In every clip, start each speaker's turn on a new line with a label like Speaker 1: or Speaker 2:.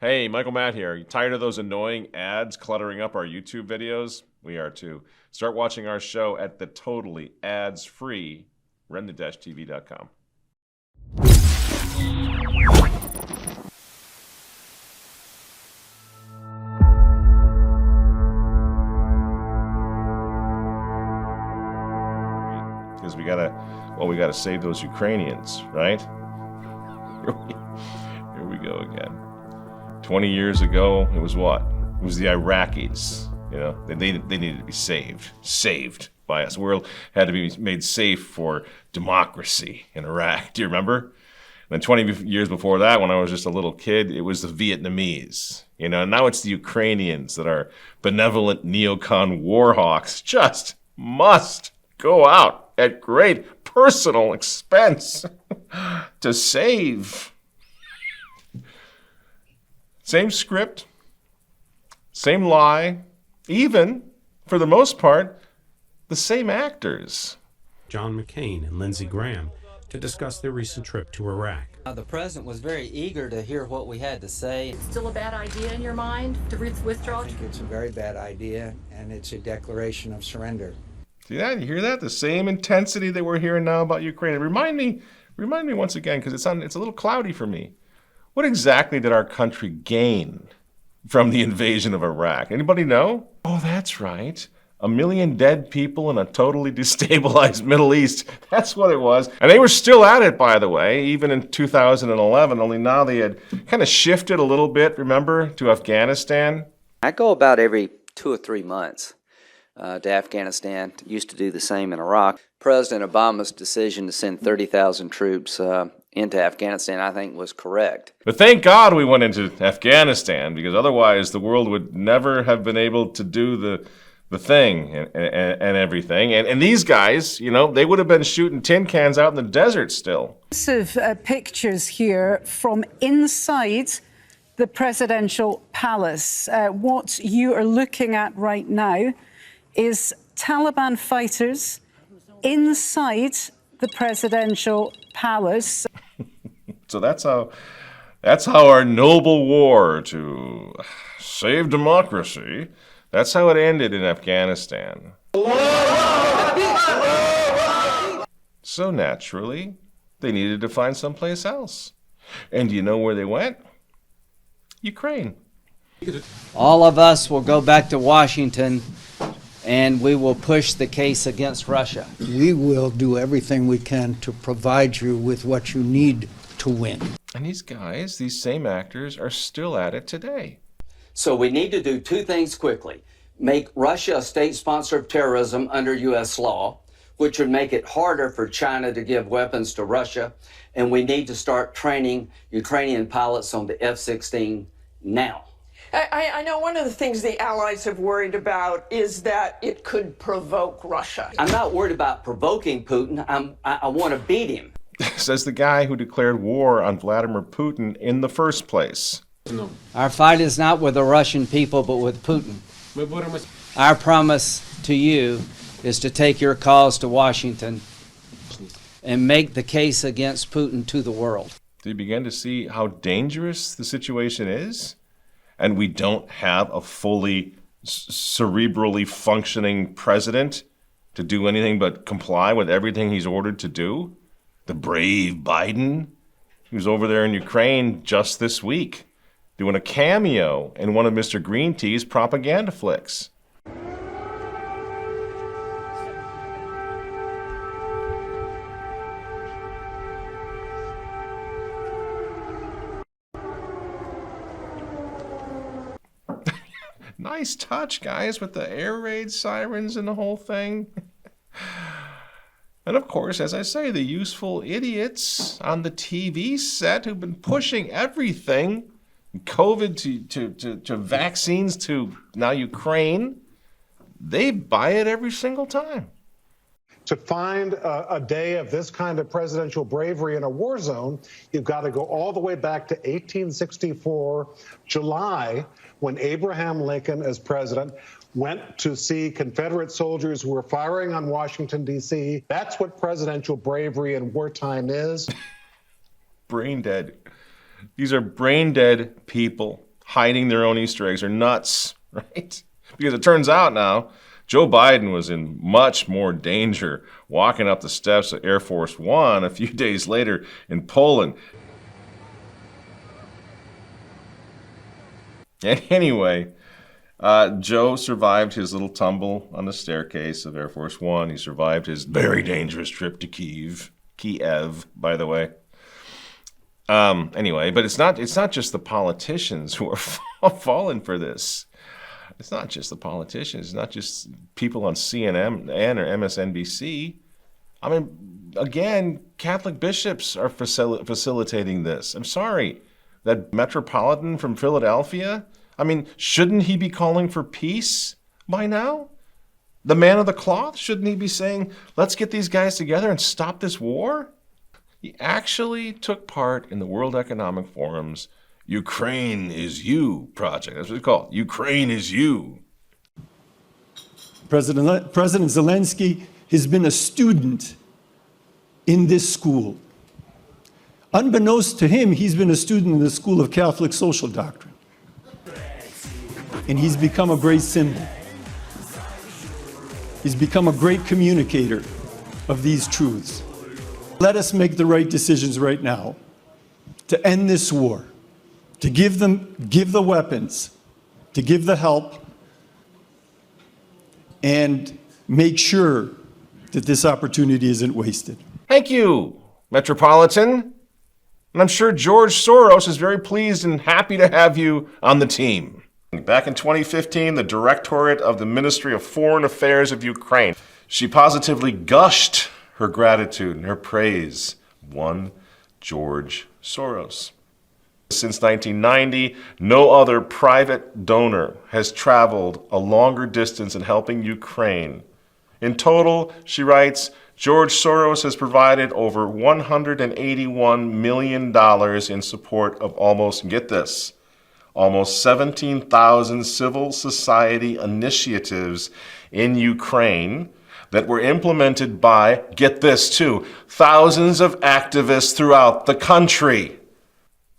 Speaker 1: Hey, Michael Matt here. You tired of those annoying ads cluttering up our YouTube videos? We are too. Start watching our show at the totally ads-free remnant-tv.com. Because we gotta save those Ukrainians, right? Here we go again. 20 years ago, it was what? It was the Iraqis. You know, they needed to be saved by us. The world had to be made safe for democracy in Iraq. Do you remember? And then 20 years before that, when I was just a little kid, it was the Vietnamese. You know, and now it's the Ukrainians that are benevolent neocon war hawks just must go out at great personal expense to save. Same script, same lie, even, for the most part, the same actors.
Speaker 2: John McCain and Lindsey Graham to discuss their recent trip to Iraq.
Speaker 3: The president was very eager to hear what we had to say.
Speaker 4: Still a bad idea in your mind to withdraw?
Speaker 5: I think it's a very bad idea, and it's a declaration of surrender.
Speaker 1: See that? You hear that? The same intensity that we're hearing now about Ukraine. Remind me once again, because it's a little cloudy for me. What exactly did our country gain from the invasion of Iraq? Anybody know? Oh, that's right. 1 million dead people in a totally destabilized Middle East. That's what it was. And they were still at it, by the way, even in 2011, only now they had kind of shifted a little bit, remember, to Afghanistan.
Speaker 3: I go about every 2 or 3 months to Afghanistan. Used to do the same in Iraq. President Obama's decision to send 30,000 troops into Afghanistan, I think, was correct.
Speaker 1: But thank God we went into Afghanistan, because otherwise the world would never have been able to do the thing and everything. And these guys, you know, they would have been shooting tin cans out in the desert still.
Speaker 6: Pictures here from inside the presidential palace. What you are looking at right now is Taliban fighters inside the presidential palace.
Speaker 1: So that's how our noble war to save democracy, that's how it ended in Afghanistan. So naturally, they needed to find someplace else. And do you know where they went? Ukraine.
Speaker 3: All of us will go back to Washington and we will push the case against Russia.
Speaker 5: We will do everything we can to provide you with what you need to win.
Speaker 1: And these guys, these same actors, are still at it today.
Speaker 7: So we need to do 2 things quickly. Make Russia a state sponsor of terrorism under U.S. law, which would make it harder for China to give weapons to Russia. And we need to start training Ukrainian pilots on the F-16 now.
Speaker 4: I know one of the things the Allies have worried about is that it could provoke Russia.
Speaker 7: I'm not worried about provoking Putin. I want to beat him.
Speaker 1: Says the guy who declared war on Vladimir Putin in the first place.
Speaker 3: Our fight is not with the Russian people, but with Putin. Our promise to you is to take your cause to Washington and make the case against Putin to the world.
Speaker 1: Do you begin to see how dangerous the situation is? And we don't have a fully cerebrally functioning president to do anything but comply with everything he's ordered to do? The brave Biden, who's over there in Ukraine just this week, doing a cameo in one of Mr. Green Tea's propaganda flicks. Nice touch, guys, with the air raid sirens and the whole thing. And of course, as I say, the useful idiots on the TV set who've been pushing everything, COVID to vaccines to now Ukraine, they buy it every single time.
Speaker 8: To find a day of this kind of presidential bravery in a war zone, you've got to go all the way back to 1864, July, when Abraham Lincoln, as president, went to see Confederate soldiers who were firing on Washington, D.C. That's what presidential bravery in wartime is.
Speaker 1: Brain dead. These are brain dead people hiding their own Easter eggs are nuts, right? Because it turns out now Joe Biden was in much more danger walking up the steps of Air Force One a few days later in Poland. And anyway, Joe survived his little tumble on the staircase of Air Force One. He survived his very dangerous trip to Kiev, by the way. Anyway, but it's not just the politicians who are falling for this. It's not just the politicians. It's not just people on CNN or MSNBC. I mean, again, Catholic bishops are facilitating this. I'm sorry. That metropolitan from Philadelphia, I mean, shouldn't he be calling for peace by now? The man of the cloth, shouldn't he be saying, let's get these guys together and stop this war? He actually took part in the World Economic Forum's Ukraine is You project. That's what it's called. Ukraine is You.
Speaker 9: President Zelensky has been a student in this school. Unbeknownst to him, he's been a student in the School of Catholic Social Doctrine. And he's become a great symbol. He's become a great communicator of these truths. Let us make the right decisions right now to end this war, to give the weapons, to give the help, and make sure that this opportunity isn't wasted.
Speaker 1: Thank you, Metropolitan. And I'm sure George Soros is very pleased and happy to have you on the team. Back in 2015, the Directorate of the Ministry of Foreign Affairs of Ukraine, she positively gushed her gratitude and her praise. One George Soros. Since 1990, no other private donor has traveled a longer distance in helping Ukraine. In total, she writes, George Soros has provided over $181 million in support of almost, get this, almost 17,000 civil society initiatives in Ukraine that were implemented by, get this too, thousands of activists throughout the country.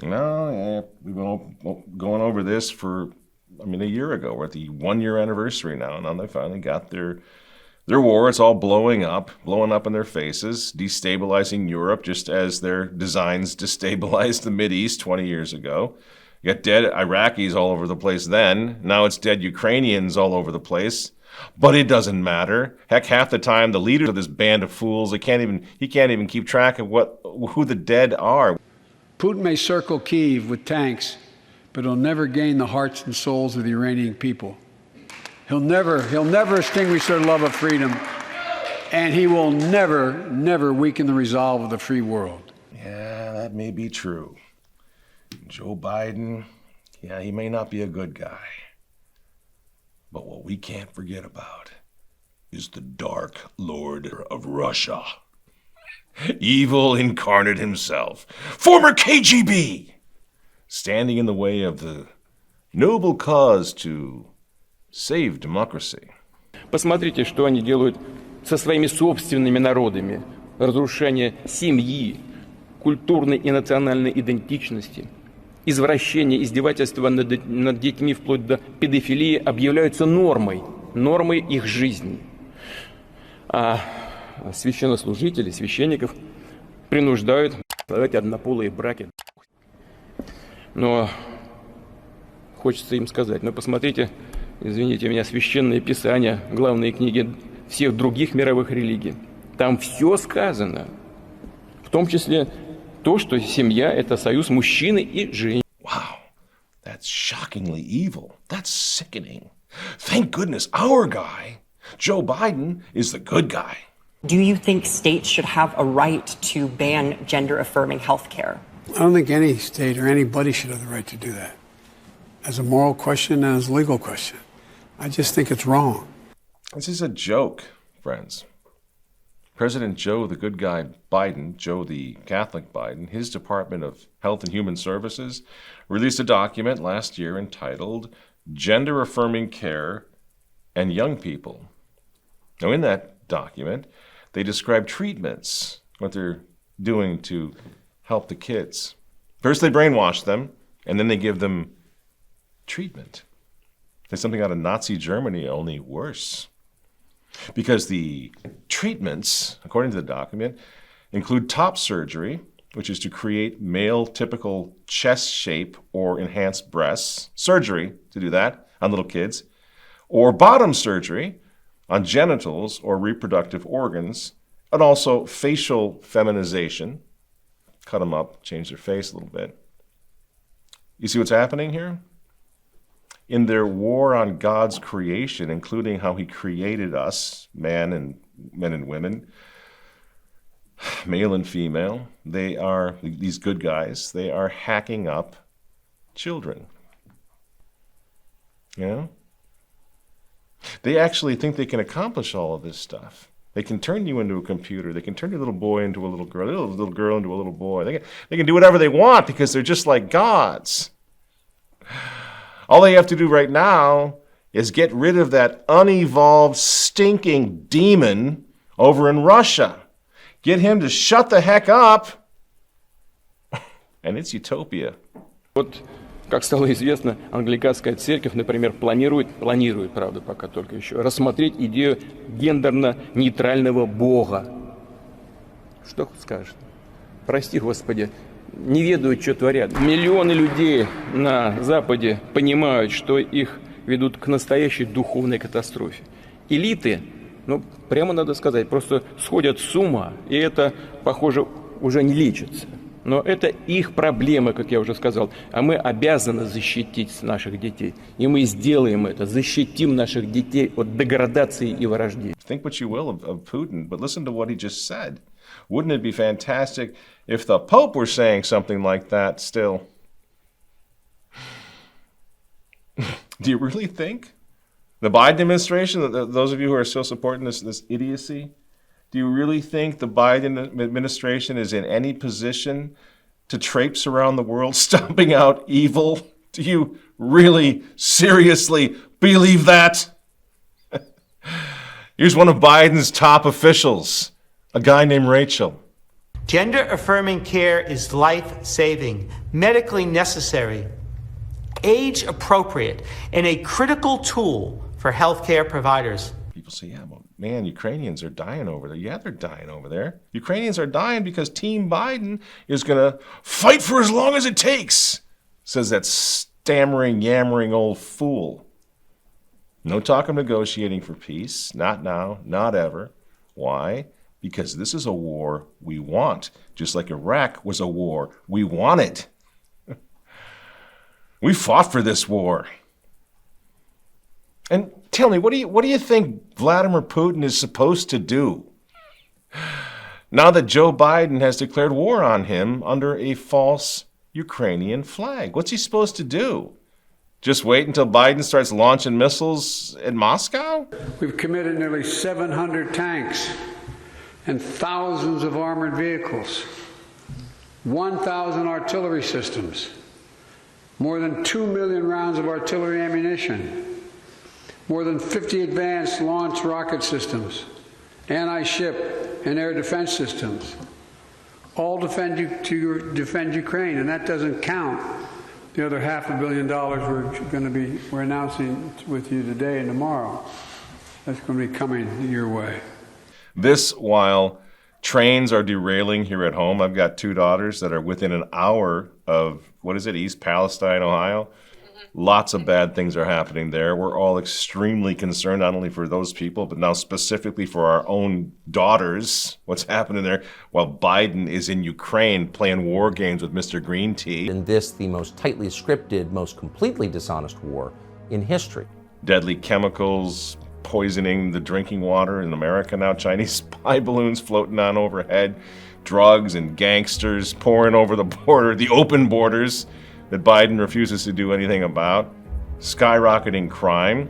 Speaker 1: We've been going over this for, a year ago. We're at the 1-year anniversary now, and now they finally got their war. It's all blowing up in their faces, destabilizing Europe, just as their designs destabilized the Mideast 20 years ago. You got dead Iraqis all over the place then. Now it's dead Ukrainians all over the place. But it doesn't matter. Heck, half the time the leaders of this band of fools, he can't even keep track of who the dead are.
Speaker 10: Putin may circle Kyiv with tanks, but he'll never gain the hearts and souls of the Iranian people. He'll never extinguish their love of freedom, and he will never weaken the resolve of the free world.
Speaker 1: Yeah, that may be true. Joe Biden, he may not be a good guy. But what we can't forget about is the Dark Lord of Russia. Evil incarnate himself, former KGB, standing in the way of the noble cause to save democracy.
Speaker 11: Посмотрите, что они делают со своими собственными народами. Разрушение семьи, культурной и национальной идентичности, извращение, издевательства над детьми вплоть до педофилии объявляются нормой их жизни. А священнослужители, священников принуждают создавать однополые браки. Но хочется им сказать, посмотрите, извините меня, священные писания, главные книги всех других мировых религий. Там все сказано, в том числе то, что семья – это союз мужчины и женщины.
Speaker 1: Wow, that's shockingly evil. That's sickening. Thank goodness our guy, Joe Biden, is the good guy.
Speaker 12: Do you think states should have a right to ban gender-affirming health care?
Speaker 10: I don't think any state or anybody should have the right to do that. As a moral question and as a legal question. I just think it's wrong.
Speaker 1: This is a joke, friends. President Joe, the good guy Biden, Joe the Catholic Biden, his Department of Health and Human Services released a document last year entitled Gender Affirming Care and Young People. Now, in that document, they describe treatments, what they're doing to help the kids. First, they brainwash them, and then they give them treatment. It's something out of Nazi Germany, only worse. Because the treatments, according to the document, include top surgery, which is to create male typical chest shape or enhanced breasts, surgery to do that on little kids, or bottom surgery on genitals or reproductive organs, and also facial feminization, cut them up, change their face a little bit. You see what's happening here? In their war on God's creation, including how he created us, men and women, male and female, they are, these good guys, they are hacking up children. You know? They actually think they can accomplish all of this stuff. They can turn you into a computer. They can turn your little boy into a little girl into a little boy. They can do whatever they want because they're just like gods. All they have to do right now is get rid of that unevolved, stinking demon over in Russia. Get him to shut the heck up, and it's utopia.
Speaker 11: Вот, как стало известно, англиканская церковь, например, планирует, правда, пока только еще, рассмотреть идею гендерно-нейтрального Бога. Что скажешь? Прости, Господи, не ведают, что творят. Миллионы людей на Западе понимают, что их ведут к настоящей духовной катастрофе. Элиты, ну, прямо надо сказать, просто сходят с ума, и это, похоже, уже не лечится. Но это их проблемы, как я уже сказал, а мы обязаны защитить наших детей. И мы сделаем это, защитим наших детей от деградации и вырождения.
Speaker 1: Think what you will of Putin, but listen to what he just said. Wouldn't it be fantastic if the Pope were saying something like that still? Do you really think the Biden administration, those of you who are still supporting this idiocy, do you really think the Biden administration is in any position to traipse around the world stomping out evil? Do you really, seriously believe that? Here's one of Biden's top officials, a guy named Rachel.
Speaker 13: Gender-affirming care is life-saving, medically necessary, age-appropriate, and a critical tool for healthcare providers.
Speaker 1: People say, yeah, well, man, Ukrainians are dying over there. Yeah, they're dying over there. Ukrainians are dying because Team Biden is going to fight for as long as it takes, says that stammering, yammering old fool. No talk of negotiating for peace. Not now, not ever. Why? Because this is a war we want, just like Iraq was a war we wanted. We fought for this war. And tell me, what do you think Vladimir Putin is supposed to do now that Joe Biden has declared war on him under a false Ukrainian flag? What's he supposed to do? Just wait until Biden starts launching missiles in Moscow?
Speaker 10: We've committed nearly 700 tanks and thousands of armored vehicles, 1,000 artillery systems, more than 2 million rounds of artillery ammunition, more than 50 advanced launch rocket systems, anti-ship and air defense systems, all to defend Ukraine, and that doesn't count the other $500 million we're announcing with you today and tomorrow. That's going to be coming your way.
Speaker 1: This while trains are derailing here at home. I've got 2 daughters that are within an hour of, East Palestine, Ohio. Lots of bad things are happening there. We're all extremely concerned, not only for those people, but now specifically for our own daughters, what's happening there while Biden is in Ukraine playing war games with Mr. Green Tea.
Speaker 14: In this, the most tightly scripted, most completely dishonest war in history.
Speaker 1: Deadly chemicals poisoning the drinking water in America now, Chinese spy balloons floating on overhead, drugs and gangsters pouring over the border, the open borders that Biden refuses to do anything about, skyrocketing crime,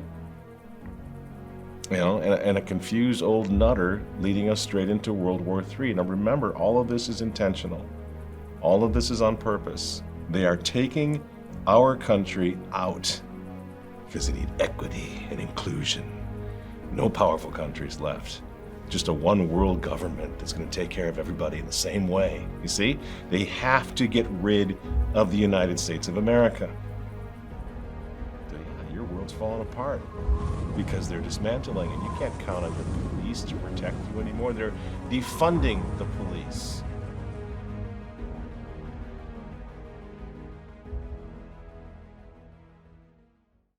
Speaker 1: and a confused old nutter leading us straight into World War III. Now remember, all of this is intentional. All of this is on purpose. They are taking our country out because they need equity and inclusion. No powerful countries left. Just a one world government that's going to take care of everybody in the same way. You see? They have to get rid of the United States of America. world's falling apart because they're dismantling, and you can't count on the police to protect you anymore. They're defunding the police.